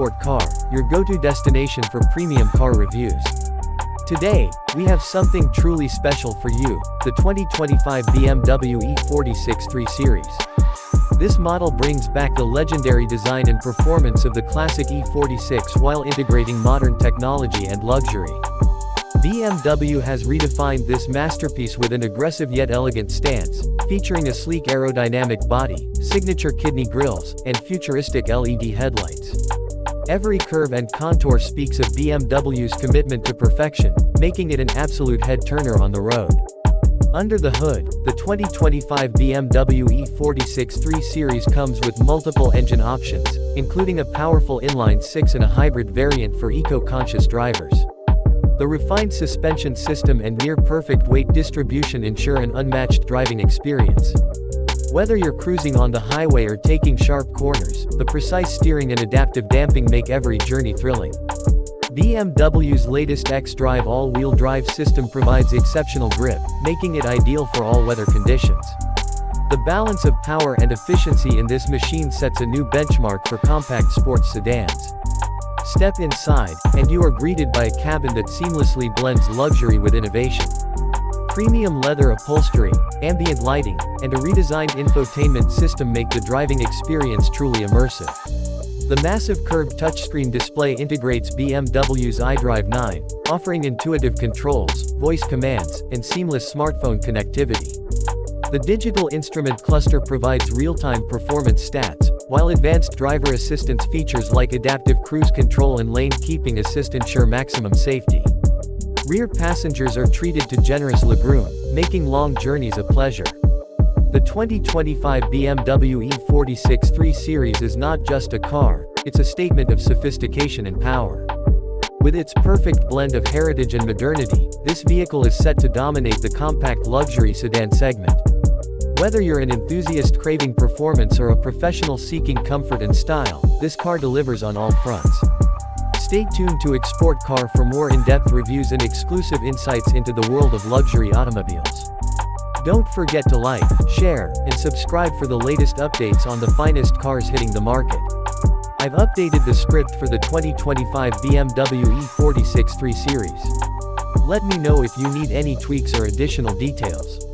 Sport Car, your go-to destination for premium car reviews. Today, we have something truly special for you, the 2025 BMW E46 3 Series. This model brings back the legendary design and performance of the classic E46 while integrating modern technology and luxury. BMW has redefined this masterpiece with an aggressive yet elegant stance, featuring a sleek aerodynamic body, signature kidney grills, and futuristic LED headlights. Every curve and contour speaks of BMW's commitment to perfection, making it an absolute head-turner on the road. Under the hood, the 2025 BMW E46 3 Series comes with multiple engine options, including a powerful inline-six and a hybrid variant for eco-conscious drivers. The refined suspension system and near-perfect weight distribution ensure an unmatched driving experience. Whether you're cruising on the highway or taking sharp corners, the precise steering and adaptive damping make every journey thrilling. BMW's latest xDrive all-wheel drive system provides exceptional grip, making it ideal for all weather conditions. The balance of power and efficiency in this machine sets a new benchmark for compact sports sedans. Step inside, and you are greeted by a cabin that seamlessly blends luxury with innovation. Premium leather upholstery, ambient lighting, and a redesigned infotainment system make the driving experience truly immersive. The massive curved touchscreen display integrates BMW's iDrive 9, offering intuitive controls, voice commands, and seamless smartphone connectivity. The digital instrument cluster provides real-time performance stats, while advanced driver assistance features like adaptive cruise control and lane keeping assist ensure maximum safety. Rear passengers are treated to generous legroom, making long journeys a pleasure. The 2025 BMW E46 3 Series is not just a car, it's a statement of sophistication and power. With its perfect blend of heritage and modernity, this vehicle is set to dominate the compact luxury sedan segment. Whether you're an enthusiast craving performance or a professional seeking comfort and style, this car delivers on all fronts. Stay tuned to Export Car for more in-depth reviews and exclusive insights into the world of luxury automobiles. Don't forget to like, share, and subscribe for the latest updates on the finest cars hitting the market. I've updated the script for the 2025 BMW E46 3 Series. Let me know if you need any tweaks or additional details.